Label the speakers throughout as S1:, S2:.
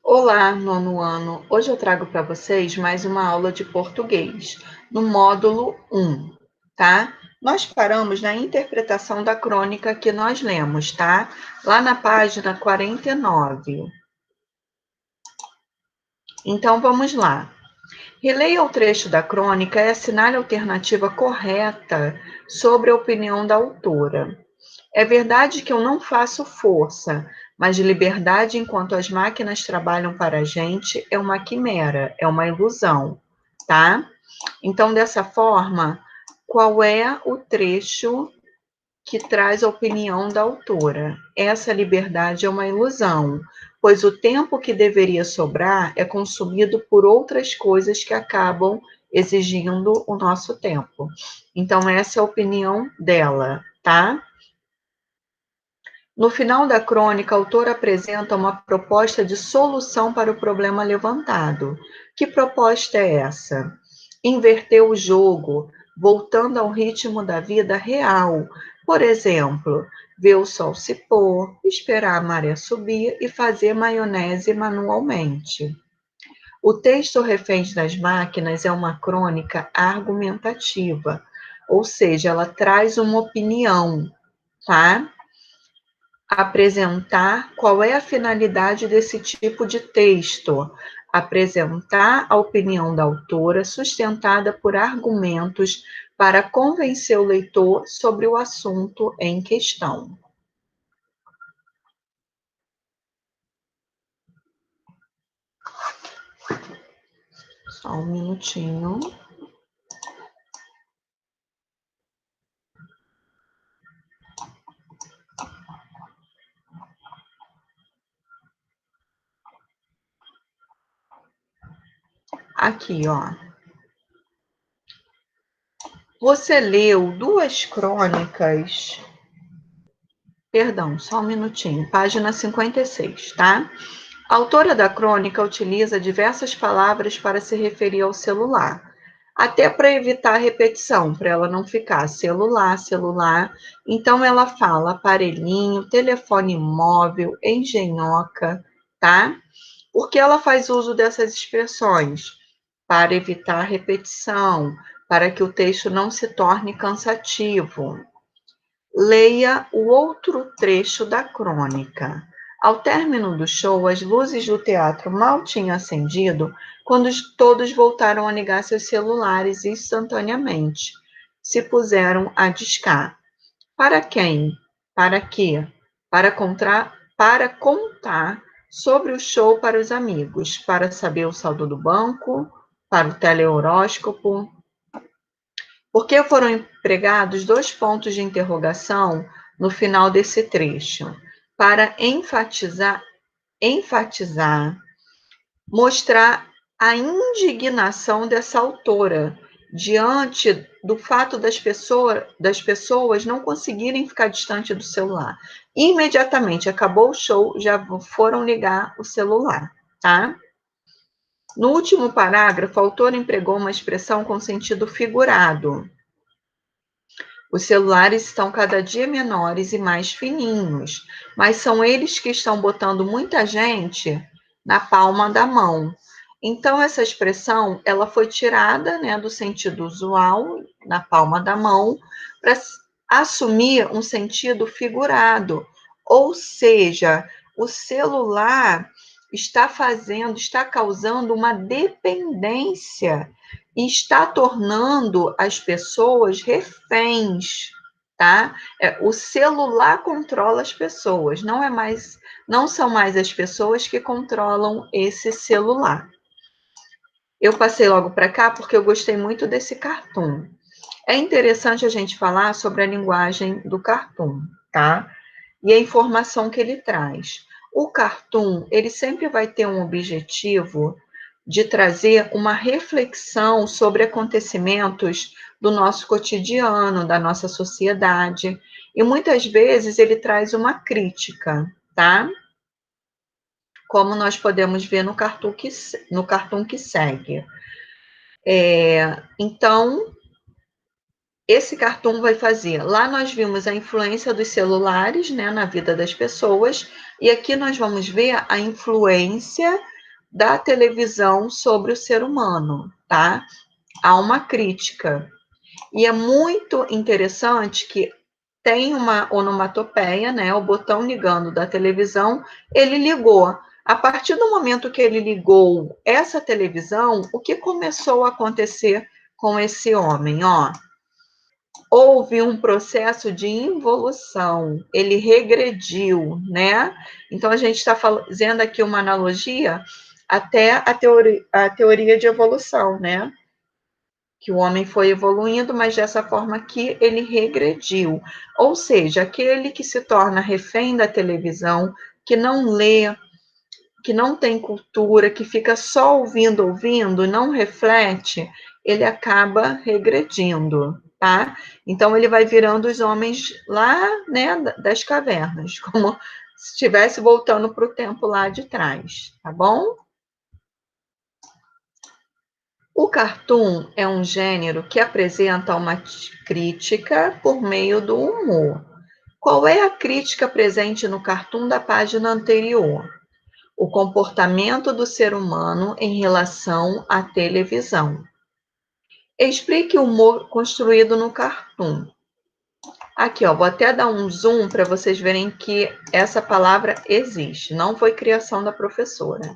S1: Olá, nono ano. Hoje eu trago para vocês mais uma aula de português, no módulo 1, tá? Nós paramos na interpretação da crônica que nós lemos, tá? Lá na página 49. Então, vamos lá. Releia o trecho da crônica e assinale a alternativa correta sobre a opinião da autora. É verdade que eu não faço força, mas liberdade enquanto as máquinas trabalham para a gente é uma quimera, é uma ilusão, tá? Então, dessa forma, qual é o trecho que traz a opinião da autora? Essa liberdade é uma ilusão, pois o tempo que deveria sobrar é consumido por outras coisas que acabam exigindo o nosso tempo. Então, essa é a opinião dela, tá? No final da crônica, o autor apresenta uma proposta de solução para o problema levantado. Que proposta é essa? Inverter o jogo, voltando ao ritmo da vida real. Por exemplo, ver o sol se pôr, esperar a maré subir e fazer maionese manualmente. O texto Reféns das Máquinas é uma crônica argumentativa, ou seja, ela traz uma opinião, tá? Apresentar qual é a finalidade desse tipo de texto, apresentar a opinião da autora sustentada por argumentos para convencer o leitor sobre o assunto em questão. Só um minutinho. Aqui, ó. Você leu duas crônicas. Perdão, só um minutinho. Página 56, tá? A autora da crônica utiliza diversas palavras para se referir ao celular, até para evitar a repetição, para ela não ficar celular, celular. Então, ela fala aparelhinho, telefone móvel, engenhoca, tá? Por que ela faz uso dessas expressões? Para evitar a repetição, para que o texto não se torne cansativo. Leia o outro trecho da crônica. Ao término do show, as luzes do teatro mal tinham acendido quando todos voltaram a ligar seus celulares instantaneamente. Se puseram a discar. Para quem? Para quê? Para contar sobre o show para os amigos, para saber o saldo do banco, para o telehoróscopo. Por que foram empregados dois pontos de interrogação no final desse trecho? Para enfatizar, mostrar a indignação dessa autora diante do fato das pessoas não conseguirem ficar distante do celular. Imediatamente acabou o show, já foram ligar o celular, tá? No último parágrafo, a autora empregou uma expressão com sentido figurado. Os celulares estão cada dia menores e mais fininhos, mas são eles que estão botando muita gente na palma da mão. Então, essa expressão ela foi tirada, né, do sentido usual, na palma da mão, para assumir um sentido figurado. Ou seja, o celular está causando uma dependência e está tornando as pessoas reféns, tá? O celular controla as pessoas, não são mais as pessoas que controlam esse celular. Eu passei logo para cá porque eu gostei muito desse cartoon. É interessante a gente falar sobre a linguagem do cartoon, tá? E a informação que ele traz. O cartoon, ele sempre vai ter um objetivo de trazer uma reflexão sobre acontecimentos do nosso cotidiano, da nossa sociedade, e muitas vezes ele traz uma crítica, tá? Como nós podemos ver no cartoon que segue. Então, esse cartoon vai fazer. Lá nós vimos a influência dos celulares, né, na vida das pessoas, e aqui nós vamos ver a influência da televisão sobre o ser humano, tá? Há uma crítica. E é muito interessante que tem uma onomatopeia, né? O botão ligando da televisão, ele ligou. A partir do momento que ele ligou essa televisão, o que começou a acontecer com esse homem? Ó, houve um processo de involução, ele regrediu, né? Então, a gente está fazendo aqui uma analogia até a teoria de evolução, né? Que o homem foi evoluindo, mas dessa forma que ele regrediu. Ou seja, aquele que se torna refém da televisão, que não lê, que não tem cultura, que fica só ouvindo, não reflete, ele acaba regredindo, tá? Então ele vai virando os homens lá, né, das cavernas, como se estivesse voltando para o tempo lá de trás, tá bom? O cartoon é um gênero que apresenta uma crítica por meio do humor. Qual é a crítica presente no cartoon da página anterior? O comportamento do ser humano em relação à televisão. Explique o humor construído no cartoon. Aqui, ó, vou até dar um zoom para vocês verem que essa palavra existe, não foi criação da professora.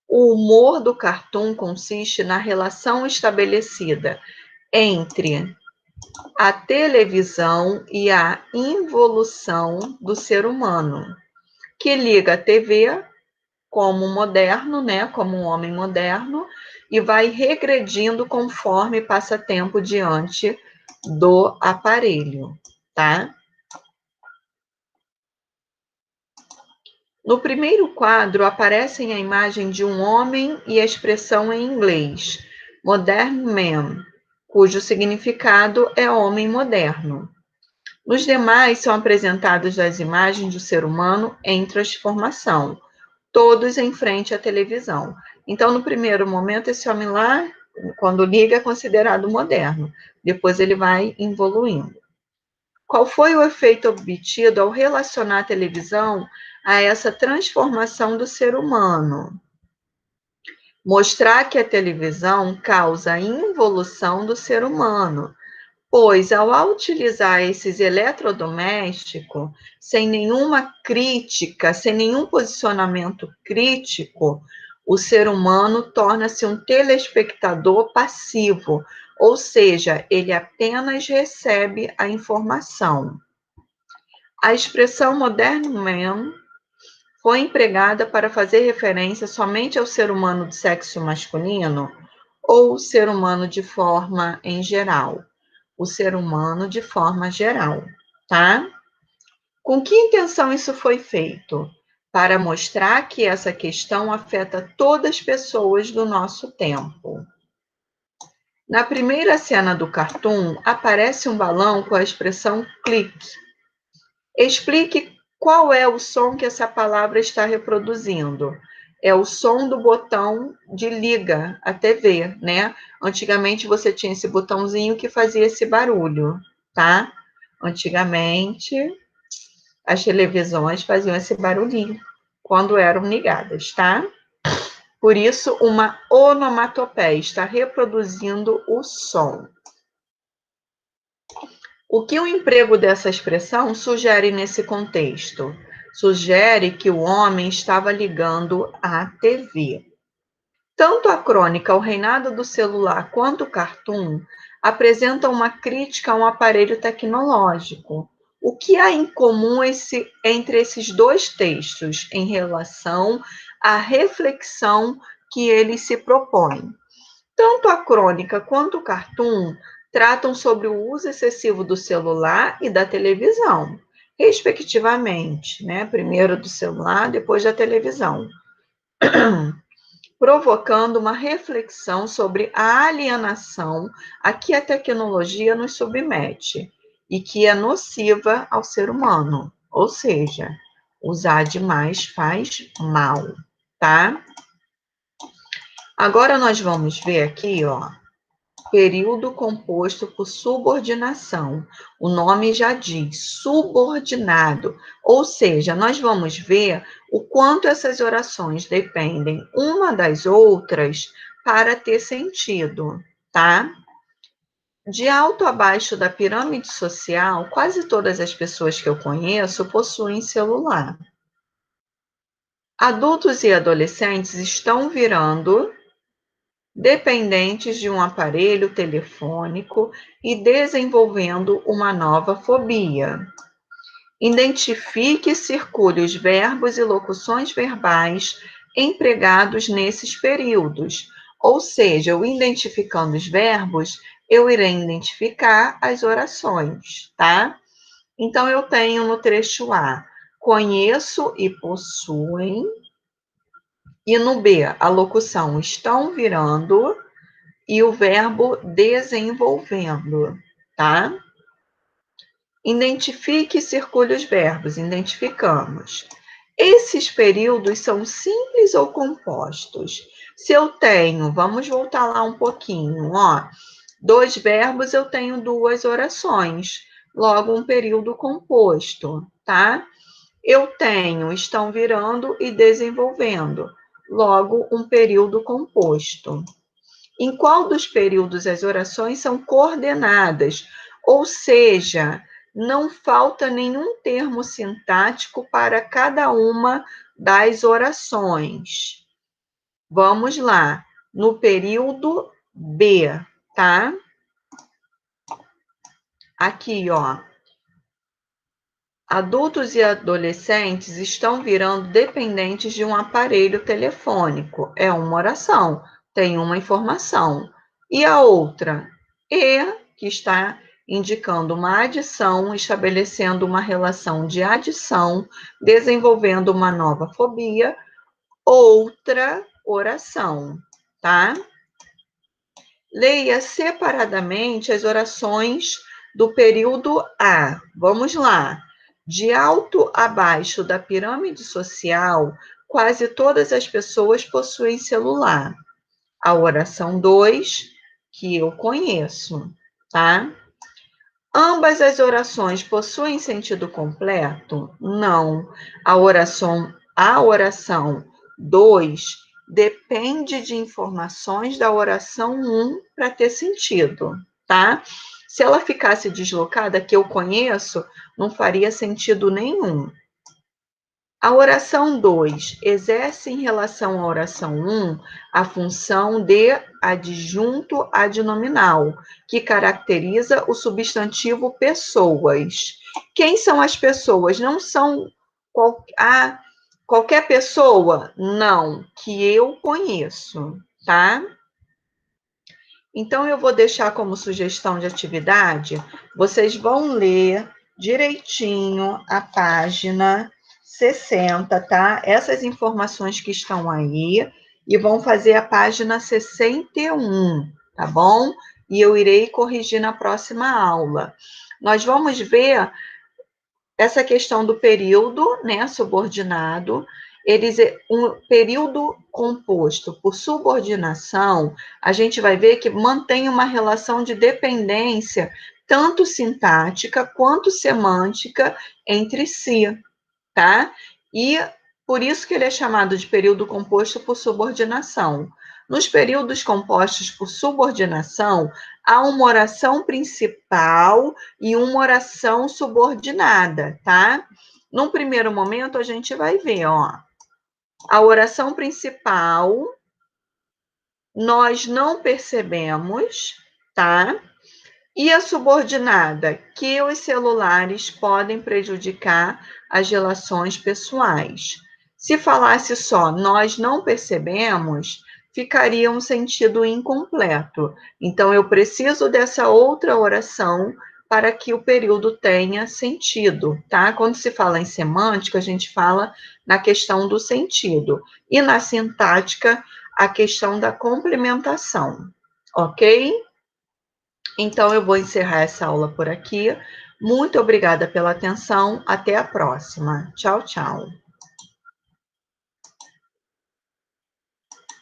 S1: O humor do cartoon consiste na relação estabelecida entre a televisão e a involução do ser humano, que liga a TV como moderno, né, como um homem moderno, e vai regredindo conforme passa tempo diante do aparelho, tá? No primeiro quadro aparecem a imagem de um homem e a expressão em inglês, modern man, cujo significado é homem moderno. Nos demais são apresentadas as imagens do ser humano em transformação, todos em frente à televisão. Então, no primeiro momento, esse homem lá, quando liga, é considerado moderno. Depois ele vai evoluindo. Qual foi o efeito obtido ao relacionar a televisão a essa transformação do ser humano? Mostrar que a televisão causa a involução do ser humano, pois ao utilizar esses eletrodomésticos, sem nenhuma crítica, sem nenhum posicionamento crítico, o ser humano torna-se um telespectador passivo, ou seja, ele apenas recebe a informação. A expressão modern man foi empregada para fazer referência somente ao ser humano do sexo masculino ou ser humano de forma em geral? O ser humano de forma geral, tá? Com que intenção isso foi feito? Para mostrar que essa questão afeta todas as pessoas do nosso tempo. Na primeira cena do cartoon, aparece um balão com a expressão clique. Explique qual é o som que essa palavra está reproduzindo. É o som do botão de liga a TV, né? Antigamente você tinha esse botãozinho que fazia esse barulho, tá? Antigamente as televisões faziam esse barulhinho quando eram ligadas, tá? Por isso, uma onomatopeia está reproduzindo o som. O que o emprego dessa expressão sugere nesse contexto? Sugere que o homem estava ligando à TV. Tanto a crônica O Reinado do Celular quanto o cartoon apresentam uma crítica a um aparelho tecnológico. O que há em comum entre esses dois textos em relação à reflexão que eles se propõem? Tanto a crônica quanto o cartoon tratam sobre o uso excessivo do celular e da televisão, respectivamente, né? Primeiro do celular, depois da televisão, provocando uma reflexão sobre a alienação a que a tecnologia nos submete e que é nociva ao ser humano, ou seja, usar demais faz mal, tá? Agora nós vamos ver aqui, ó, Período composto por subordinação. O nome já diz, subordinado. Ou seja, nós vamos ver o quanto essas orações dependem uma das outras para ter sentido, tá? De alto a baixo da pirâmide social, quase todas as pessoas que eu conheço possuem celular. Adultos e adolescentes estão virando dependentes de um aparelho telefônico e desenvolvendo uma nova fobia. Identifique e circule os verbos e locuções verbais empregados nesses períodos. Ou seja, eu identificando os verbos, eu irei identificar as orações, tá? Então, eu tenho no trecho A, conheço e possuem, e no B, a locução estão virando, e o verbo desenvolvendo, tá? Identifique e circule os verbos, identificamos. Esses períodos são simples ou compostos? Se eu tenho, vamos voltar lá um pouquinho, ó. 2 verbos, eu tenho 2 orações, logo um período composto, tá? Eu tenho estão virando e desenvolvendo, logo um período composto. Em qual dos períodos as orações são coordenadas? Ou seja, não falta nenhum termo sintático para cada uma das orações. Vamos lá, no período B, tá? Aqui, ó. Adultos e adolescentes estão virando dependentes de um aparelho telefônico. É uma oração, tem uma informação. E a outra? E, que está indicando uma adição, estabelecendo uma relação de adição, desenvolvendo uma nova fobia. Outra oração, tá? Leia separadamente as orações do período A. Vamos lá. De alto a baixo da pirâmide social, quase todas as pessoas possuem celular. A oração 2, que eu conheço, tá? Ambas as orações possuem sentido completo? Não. A oração 2 depende de informações da oração 1 para ter sentido, tá? Se ela ficasse deslocada, que eu conheço, não faria sentido nenhum. A oração 2 exerce em relação à oração 1 a função de adjunto adnominal, que caracteriza o substantivo pessoas. Quem são as pessoas? Não são qualquer pessoa? Não, que eu conheço, tá? Então, eu vou deixar como sugestão de atividade, vocês vão ler direitinho a página 60, tá? Essas informações que estão aí, e vão fazer a página 61, tá bom? E eu irei corrigir na próxima aula. Nós vamos ver essa questão do período, né, subordinado, um período composto por subordinação, a gente vai ver que mantém uma relação de dependência, tanto sintática quanto semântica entre si, tá? E por isso que ele é chamado de período composto por subordinação. Nos períodos compostos por subordinação, há uma oração principal e uma oração subordinada, tá? Num primeiro momento, a gente vai ver, ó, a oração principal, nós não percebemos, tá? E a subordinada, que os celulares podem prejudicar as relações pessoais. Se falasse só nós não percebemos, ficaria um sentido incompleto. Então, eu preciso dessa outra oração para que o período tenha sentido, tá? Quando se fala em semântica, a gente fala na questão do sentido. E na sintática, a questão da complementação, ok? Então, eu vou encerrar essa aula por aqui. Muito obrigada pela atenção. Até a próxima. Tchau, tchau.